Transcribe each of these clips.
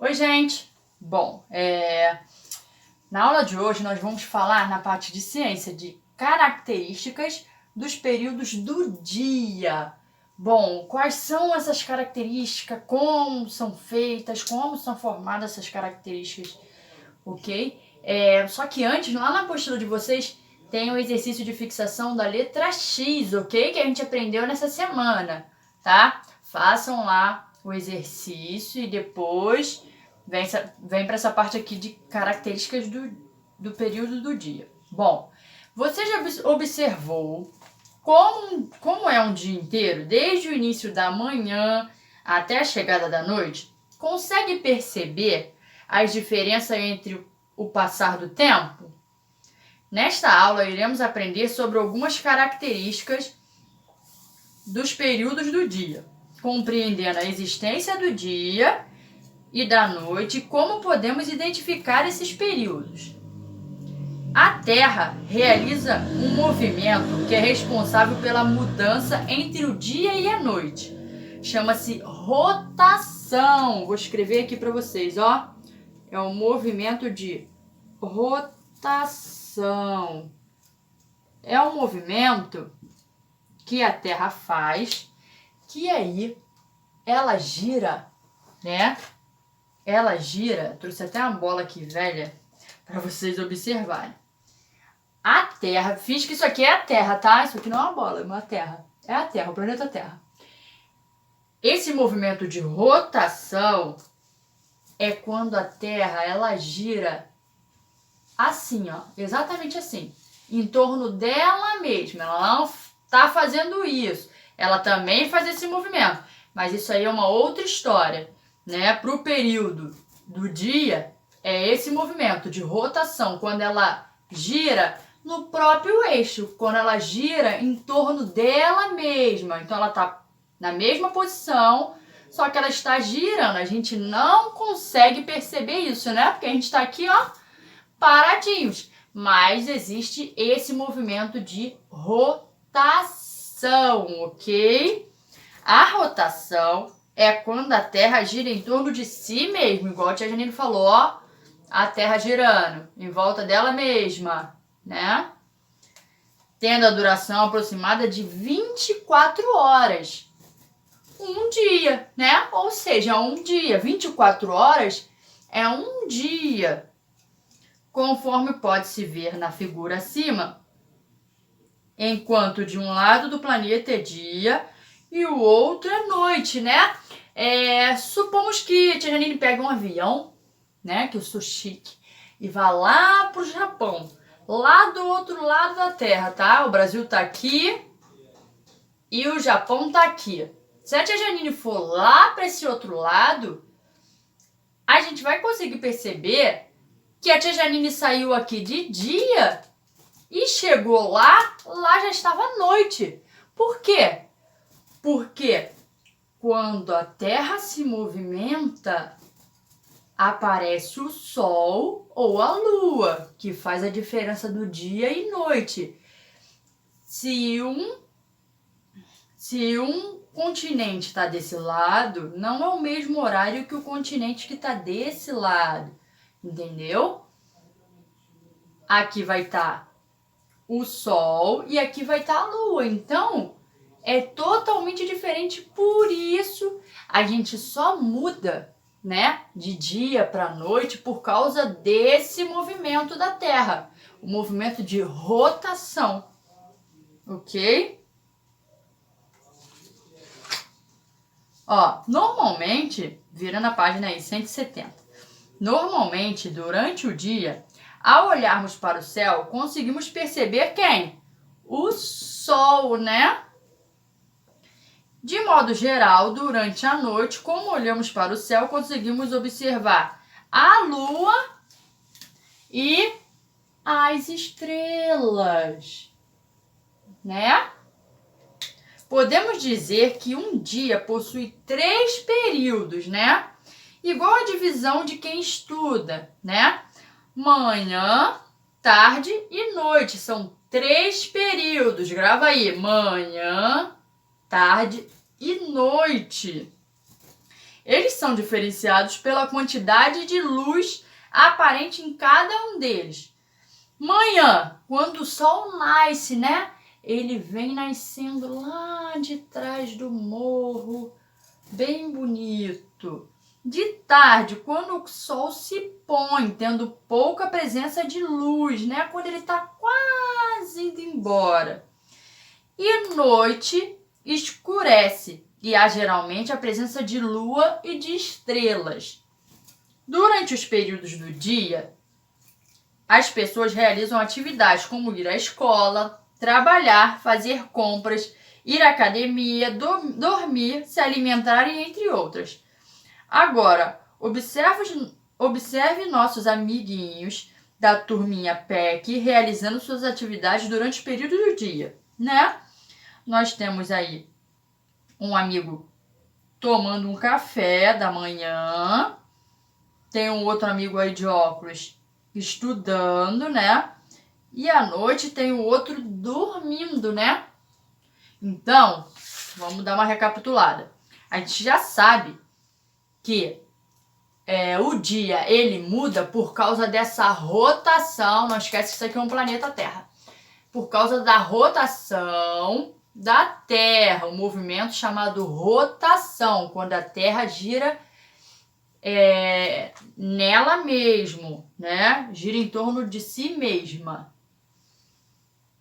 Oi, gente! Bom, na aula de hoje nós vamos falar na parte de ciência de características dos períodos do dia. Bom, quais são essas características, como são feitas, como são formadas essas características, ok? Só que antes, lá na apostila de vocês, tem o exercício de fixação da letra X, ok? Que a gente aprendeu nessa semana, tá? Façam lá o exercício e depois vem para essa parte aqui de características do período do dia. Bom, você já observou como é um dia inteiro, desde o início da manhã até a chegada da noite? Consegue perceber as diferenças entre o passar do tempo? Nesta aula, iremos aprender sobre algumas características dos períodos do dia, compreendendo a existência do dia e da noite e como podemos identificar esses períodos. A Terra realiza um movimento que é responsável pela mudança entre o dia e a noite. Chama-se rotação. Vou escrever aqui para vocês, ó. É um movimento de rotação. É um movimento que a Terra faz, que aí ela gira, né? Ela gira, trouxe até uma bola aqui velha para vocês observarem. A Terra, finge que isso aqui é a Terra, tá? Isso aqui não é uma bola, é uma Terra. É a Terra, o planeta Terra. Esse movimento de rotação é quando a Terra ela gira assim, ó, exatamente assim, em torno dela mesma. Ela não tá fazendo isso. Ela também faz esse movimento, mas isso aí é uma outra história, né? Para o período do dia, é esse movimento de rotação, quando ela gira no próprio eixo, quando ela gira em torno dela mesma. Então ela tá na mesma posição, só que ela está girando. A gente não consegue perceber isso, né? Porque a gente está aqui, ó, paradinhos. Mas existe esse movimento de rotação, ok? A rotação é quando a Terra gira em torno de si mesma, igual a tia Janine falou, ó, a Terra girando em volta dela mesma, né? Tendo a duração aproximada de 24 horas. Um dia, né? Ou seja, um dia. 24 horas é um dia. Conforme pode-se ver na figura acima, enquanto de um lado do planeta é dia e o outro é noite, né? Supomos que a tia Janine pega um avião, né? Que eu sou chique, e vá lá pro Japão, lá do outro lado da Terra, tá? O Brasil tá aqui e o Japão tá aqui. Se a tia Janine for lá para esse outro lado, a gente vai conseguir perceber que a tia Janine saiu aqui de dia e chegou lá já estava noite. Por quê? Porque quando a Terra se movimenta, aparece o Sol ou a Lua, que faz a diferença do dia e noite. Se um continente está desse lado, não é o mesmo horário que o continente que está desse lado. Entendeu? Aqui vai estar o Sol e aqui vai estar a Lua. Então, é totalmente diferente. Por isso, a gente só muda, né, de dia para noite por causa desse movimento da Terra. O movimento de rotação. Ok? Ó, normalmente, virando a página aí, 170. Normalmente, durante o dia, ao olharmos para o céu, conseguimos perceber quem? O Sol, né? De modo geral, durante a noite, como olhamos para o céu, conseguimos observar a Lua e as estrelas, né? Podemos dizer que um dia possui 3 períodos, né? Igual a divisão de quem estuda, né? Manhã, tarde e noite. São 3 períodos. Grava aí. Manhã, tarde e noite. Eles são diferenciados pela quantidade de luz aparente em cada um deles. Manhã, quando o sol nasce, né? Ele vem nascendo lá de trás do morro, bem bonito. De tarde, quando o sol se põe, tendo pouca presença de luz, né? Quando ele está quase indo embora. E noite, escurece e há geralmente a presença de lua e de estrelas. Durante os períodos do dia, as pessoas realizam atividades como ir à escola, trabalhar, fazer compras, ir à academia, dormir, se alimentar e entre outras. Agora, observe nossos amiguinhos da turminha PEC realizando suas atividades durante o período do dia, né? Nós temos aí um amigo tomando um café da manhã, tem um outro amigo aí de óculos estudando, né? E à noite tem o outro dormindo, né? Então, vamos dar uma recapitulada. A gente já sabe que o dia ele muda por causa dessa rotação. Não esquece que isso aqui é um planeta Terra. Por causa da rotação da Terra, um movimento chamado rotação, quando a Terra gira nela mesmo, né? Gira em torno de si mesma.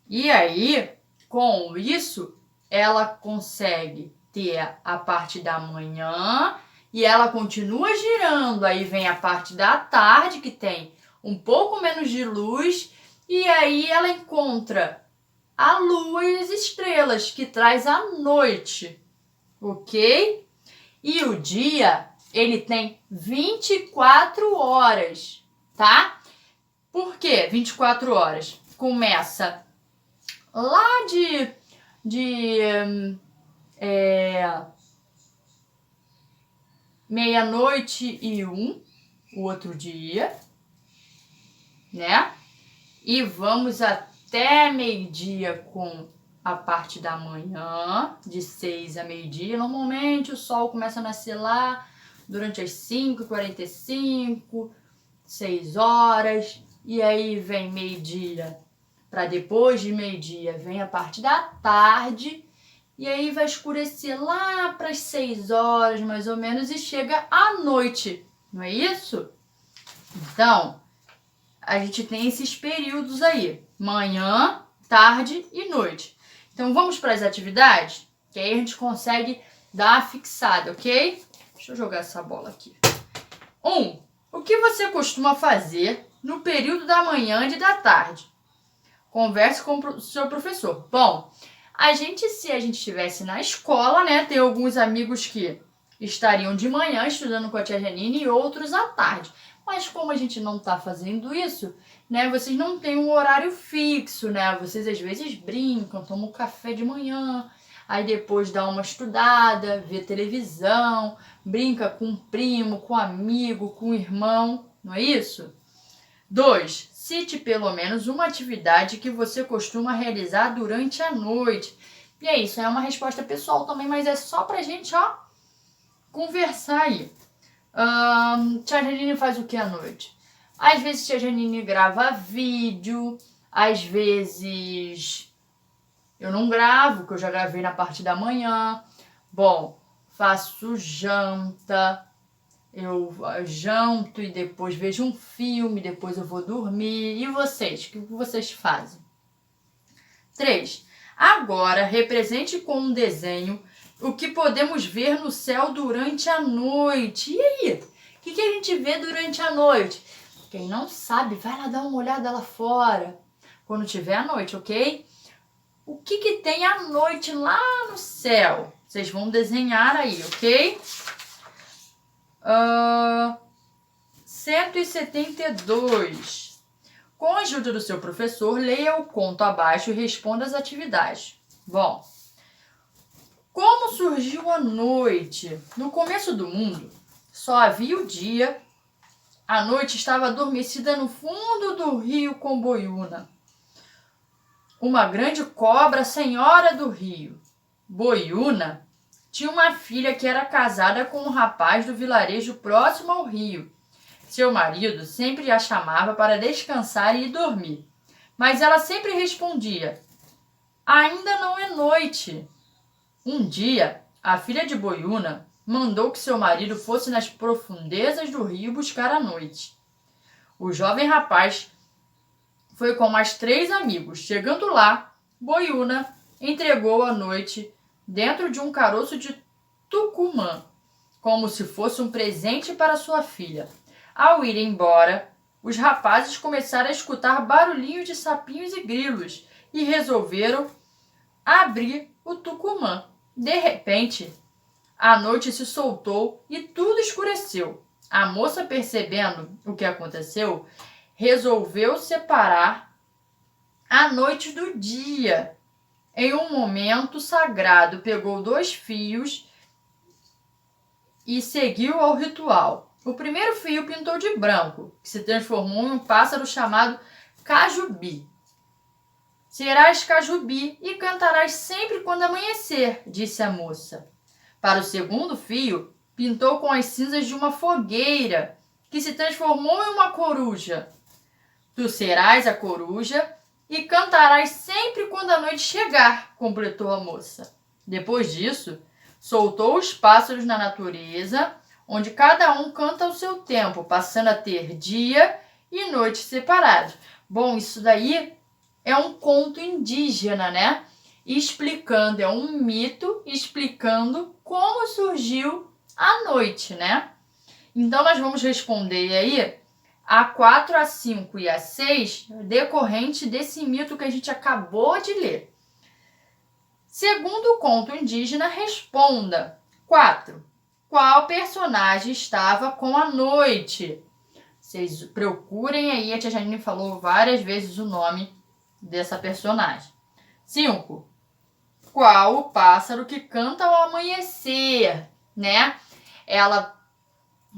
E aí, com isso, ela consegue ter a parte da manhã e ela continua girando. Aí vem a parte da tarde, que tem um pouco menos de luz, e aí ela encontra a lua e as estrelas, que traz a noite, ok? E o dia, ele tem 24 horas, tá? Por quê 24 horas? Começa lá meia-noite e o outro dia, né? E vamos até meio-dia com a parte da manhã, de 6 a meio-dia. Normalmente o sol começa a nascer lá durante as 5h45, 6 horas. E aí vem meio-dia, para depois de meio-dia vem a parte da tarde. E aí vai escurecer lá para as 6 horas, mais ou menos, e chega à noite, não é isso? Então, a gente tem esses períodos aí, manhã, tarde e noite. Então, vamos para as atividades, que aí a gente consegue dar a fixada, ok? Deixa eu jogar essa bola aqui. 1. O que você costuma fazer no período da manhã e da tarde? Converse com o seu professor. Bom, se a gente estivesse na escola, né, tem alguns amigos que estariam de manhã estudando com a tia Janine e outros à tarde. Mas como a gente não está fazendo isso, né, vocês não têm um horário fixo, né? Vocês às vezes brincam, tomam café de manhã, aí depois dá uma estudada, vê televisão, brinca com um primo, com um amigo, com um irmão, não é isso? 2. Cite pelo menos uma atividade que você costuma realizar durante a noite. E é isso, é uma resposta pessoal também, mas é só pra gente, conversar aí. Tia Janine faz o que à noite? Às vezes tia Janine grava vídeo, às vezes eu não gravo, que eu já gravei na parte da manhã. Bom, faço janta, eu janto e depois vejo um filme, depois eu vou dormir. E vocês? O que vocês fazem? 3. Agora, represente com um desenho o que podemos ver no céu durante a noite. E aí? O que a gente vê durante a noite? Quem não sabe, vai lá dar uma olhada lá fora, quando tiver a noite, ok? O que tem à noite lá no céu? Vocês vão desenhar aí, ok? 172. Com a ajuda do seu professor, leia o conto abaixo e responda as atividades. Bom, como surgiu a noite? No começo do mundo, só havia o dia. A noite estava adormecida no fundo do rio Comboiúna. Uma grande cobra, senhora do rio. Boiúna tinha uma filha que era casada com um rapaz do vilarejo próximo ao rio. Seu marido sempre a chamava para descansar e ir dormir, mas ela sempre respondia: ainda não é noite. Um dia, a filha de Boiúna mandou que seu marido fosse nas profundezas do rio buscar a noite. O jovem rapaz foi com mais 3 amigos. Chegando lá, Boiúna entregou a noite dentro de um caroço de tucumã, como se fosse um presente para sua filha. Ao ir embora, os rapazes começaram a escutar barulhinhos de sapinhos e grilos e resolveram abrir o tucumã. De repente, a noite se soltou e tudo escureceu. A moça, percebendo o que aconteceu, resolveu separar a noite do dia. Em um momento sagrado, pegou 2 fios e seguiu ao ritual. O primeiro fio pintou de branco, que se transformou em um pássaro chamado Cajubi. Serás Cajubi e cantarás sempre quando amanhecer, disse a moça. Para o segundo fio, pintou com as cinzas de uma fogueira, que se transformou em uma coruja. Tu serás a coruja e cantarás sempre quando a noite chegar, completou a moça. Depois disso, soltou os pássaros na natureza, onde cada um canta ao seu tempo, passando a ter dia e noite separados. Bom, isso daí é um conto indígena, né? Explicando, é um mito explicando como surgiu a noite, né? Então, nós vamos responder aí a 4, a 5 e a 6, decorrente desse mito que a gente acabou de ler. Segundo o conto indígena, responda. 4. Qual personagem estava com a noite? Vocês procurem aí, a tia Janine falou várias vezes o nome dessa personagem. 5. Qual o pássaro que canta ao amanhecer, né? Ela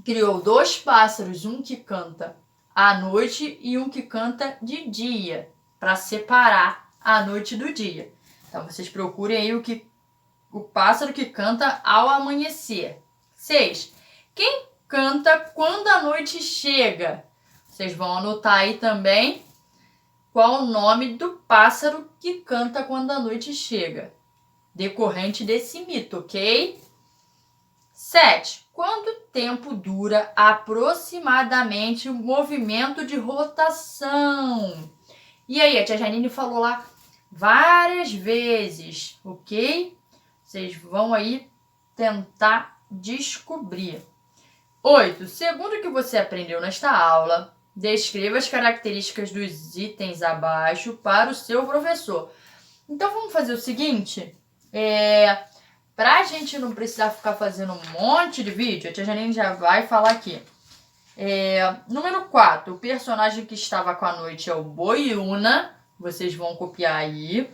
criou 2 pássaros, um que canta à noite e um que canta de dia, para separar a noite do dia. Então, vocês procurem aí o pássaro que canta ao amanhecer. 6. Quem canta quando a noite chega? Vocês vão anotar aí também qual o nome do pássaro que canta quando a noite chega, decorrente desse mito, ok? 7. Quanto tempo dura aproximadamente o movimento de rotação? E aí, a tia Janine falou lá várias vezes, ok? Vocês vão aí tentar descobrir. 8. Segundo o que você aprendeu nesta aula, descreva as características dos itens abaixo para o seu professor. Então, vamos fazer o seguinte. Para a gente não precisar ficar fazendo um monte de vídeo, a tia Janine já vai falar aqui. Número 4. O personagem que estava com a noite é o Boiúna. Vocês vão copiar aí.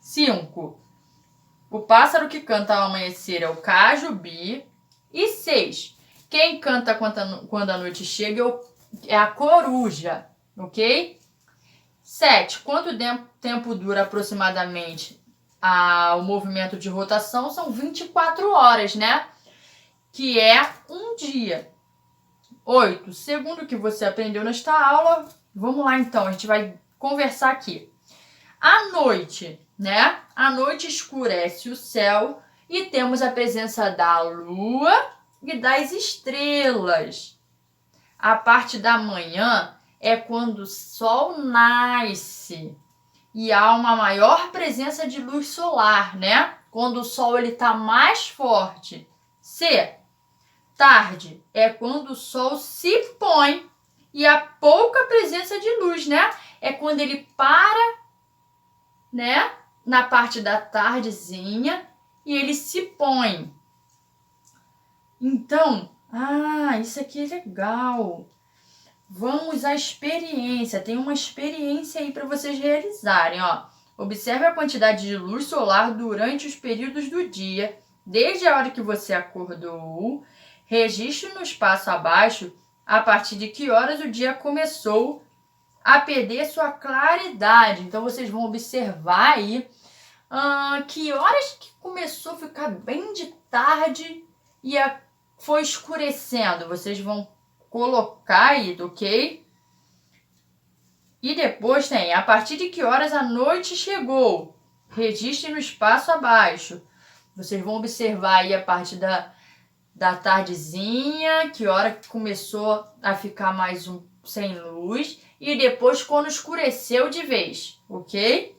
5. O pássaro que canta ao amanhecer é o Cajubi. E 6. Quem canta quando a noite chega é a coruja, ok? 7. Quanto tempo dura aproximadamente o movimento de rotação? São 24 horas, né? Que é um dia. 8. Segundo o que você aprendeu nesta aula, vamos lá então, a gente vai conversar aqui. À noite, né? À noite escurece o céu e temos a presença da lua e das estrelas. A parte da manhã é quando o sol nasce e há uma maior presença de luz solar, né? Quando o sol está mais forte. C. Tarde é quando o sol se põe e há pouca presença de luz, né? É quando ele para, né? Na parte da tardezinha e ele se põe. Então, isso aqui é legal. Vamos à experiência. Tem uma experiência aí para vocês realizarem, ó. Observe a quantidade de luz solar durante os períodos do dia, desde a hora que você acordou. Registre no espaço abaixo a partir de que horas o dia começou a perder sua claridade. Então, vocês vão observar aí que horas que começou a ficar bem de tarde e foi escurecendo. Vocês vão colocar aí, ok? E depois tem a partir de que horas a noite chegou. Registre no espaço abaixo. Vocês vão observar aí a parte da tardezinha, que hora que começou a ficar mais sem luz. E depois quando escureceu de vez, ok?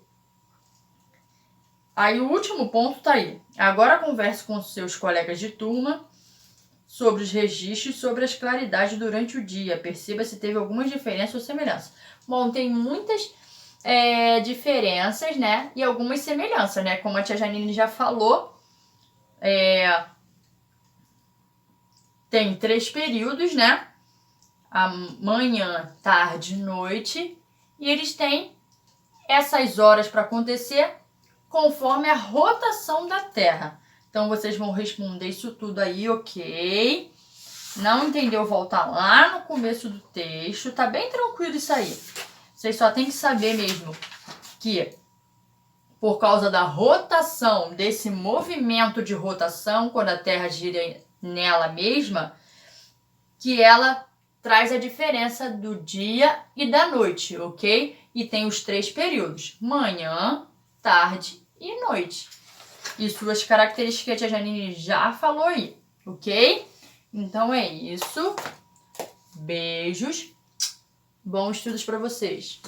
Aí o último ponto tá aí. Agora converse com seus colegas de turma sobre os registros e sobre as claridades durante o dia. Perceba se teve algumas diferenças ou semelhanças. Bom, tem muitas diferenças, né? E algumas semelhanças, né? Como a tia Janine já falou, tem 3 períodos, né? A manhã, tarde e noite. E eles têm essas horas para acontecer conforme a rotação da Terra. Então, vocês vão responder isso tudo aí, ok? Não entendeu? Volta lá no começo do texto. Tá bem tranquilo isso aí. Vocês só tem que saber mesmo que, por causa da rotação, desse movimento de rotação, quando a Terra gira nela mesma, que ela traz a diferença do dia e da noite, ok? E tem os 3 períodos: manhã, tarde e noite. E suas características que a tia Janine já falou aí, ok? Então é isso. Beijos. Bons estudos para vocês.